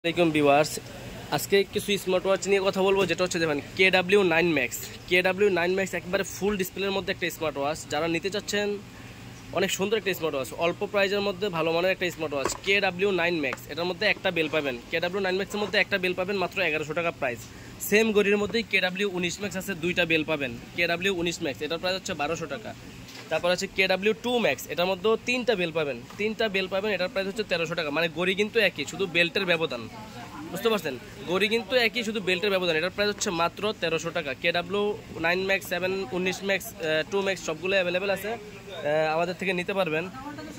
আসসালামাইকুম ভিউয়ার্স, আজকে কিছু স্মার্ট ওয়াচ নিয়ে কথা বলবো, যেটা হচ্ছে দেখেন KW9 Max। KW9 Max একবারে ফুল ডিসপ্লের মধ্যে একটা স্মার্ট ওয়াচ। যারা নিতে চাচ্ছেন অনেক সুন্দর একটা স্মার্ট ওয়াচ, অল্প প্রাইজের মধ্যে ভালো মানের একটা স্মার্ট ওয়াচ KW9 Max। এটার মধ্যে একটা বেল পাবেন, KW9 Max এর মধ্যে একটা বেল পাবেন মাত্র 1100 টাকা প্রাইস। সেম ঘড়ির মধ্যেই KW19 Max আছে, দুইটা বেল পাবেন KW19 Max, এটার প্রাইস হচ্ছে 1200 টাকা। তারপর আছে KW2 Max, এটার মধ্যেও তিনটা বেল পাবেন, এটার প্রাইস হচ্ছে 1300 টাকা। মানে ঘড়ি কিন্তু একই, শুধু বেল্টের ব্যবধান, বুঝতে পারছেন? ঘড়ি কিন্তু একই, শুধু বেল্টের ব্যবধান। এটার প্রাইস হচ্ছে মাত্র 1300 টাকা। KW9 Max, 7, 19 Max, 2 Max সবগুলো অ্যাভেলেবেল আছে, আমাদের থেকে নিতে পারবেন।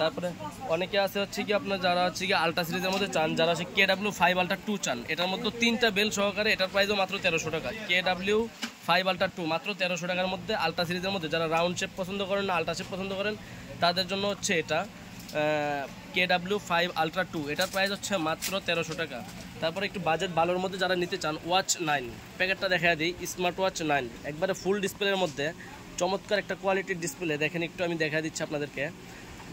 তারপরে অনেকে আছে হচ্ছে কি আপনার যারা হচ্ছে কি আলট্রা সিরিজের মধ্যে চান, যারা হচ্ছে KW5 Ultra 2 চান, এটার মধ্যে তিনটা বেল সহকারে, এটার প্রাইসও মাত্র 1300 টাকা। KW5 Ultra 2 মাত্র 1300 টাকার মধ্যে, আলট্রা সিরিজের মধ্যে। যারা রাউন্ড শেপ পছন্দ করেন না, আলট্রা শেপ পছন্দ করেন, তাদের জন্য হচ্ছে এটা KW5 Ultra 2, এটার প্রাইস হচ্ছে মাত্র 1300 টাকা। তারপরে একটু বাজেট ভালোর মধ্যে যারা নিতে চান, ওয়াচ 9 প্যাকেটটা দেখা দিই, স্মার্ট ওয়াচ 9 একবারে ফুল ডিসপ্লের মধ্যে, চমৎকার একটা কোয়ালিটির ডিসপ্লে। দেখেন একটু আমি দেখা দিচ্ছি আপনাদেরকে,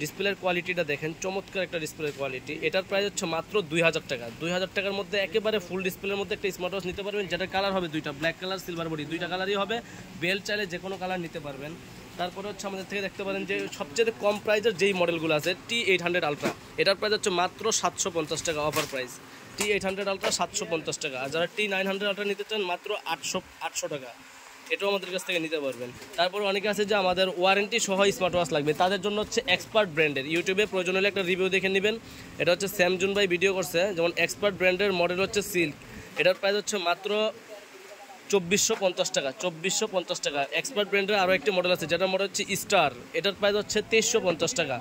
ডিসপ্লের কোয়ালিটিটা দেখেন, চমৎকার একটা ডিসপ্লের কোয়ালিটি। এটার প্রাইস হচ্ছে মাত্র 2000 টাকা। 2000 টাকার মধ্যে একেবারে ফুল ডিসপ্লের মধ্যে একটা স্মার্ট ওয়াচ নিতে পারবেন, যেটার কালার হবে দুইটা, ব্ল্যাক কালার, সিলভার বডি, দুইটা কালারই হবে। বেল চাইলে যে কোনো কালার নিতে পারবেন। তারপরে হচ্ছে আমাদের থেকে দেখতে পারেন যে সবচেয়ে কম প্রাইজের যেই মডেলগুলো আছে, T800 Ultra, এটার প্রাইস হচ্ছে মাত্র 750 টাকা, অফার প্রাইস। T800 Ultra 750 টাকা। আর যারা T900 Ultra নিতে চান মাত্র 800 টাকা, এটাও আমাদের কাছ থেকে নিতে পারবেন। তারপর অনেকে আছে যে আমাদের ওয়ারেন্টি সহ স্মার্ট ওয়াচ লাগবে, তাদের জন্য হচ্ছে এক্সপার্ট ব্র্যান্ডের, ইউটিউবে প্রয়োজন হলে একটা রিভিউ দেখে নেবেন। এটা হচ্ছে স্যামজুন ভাই ভিডিও করছে, যেমন এক্সপার্ট ব্র্যান্ডের মডেল হচ্ছে সিল্ক, এটার প্রাইস হচ্ছে মাত্র 2450 টাকা। 2450 টাকা। এক্সপার্ট ব্র্যান্ডের আরও একটি মডেল আছে, যেটার মডেল হচ্ছে স্টার, এটার প্রাইস হচ্ছে 2350 টাকা।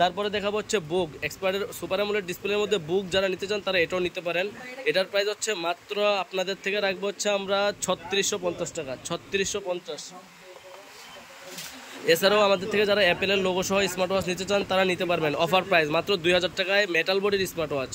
তারপরে দেখাবো হচ্ছে বুক, এক্সপার্টের সুপার অ্যামোলেড ডিসপ্লের মধ্যে বুক, যারা নিতে চান তারা এটাও নিতে পারেন। এটার প্রাইস হচ্ছে মাত্র আপনাদের থেকে রাখবো হচ্ছে আমরা 3650 টাকা, 3650। এছাড়াও আমাদের থেকে যারা অ্যাপেলের লোগো সহ স্মার্ট ওয়াচ নিতে চান তারা নিতে পারবেন, অফার প্রাইস মাত্র 2000 টাকায়, মেটাল বডির স্মার্ট ওয়াচ।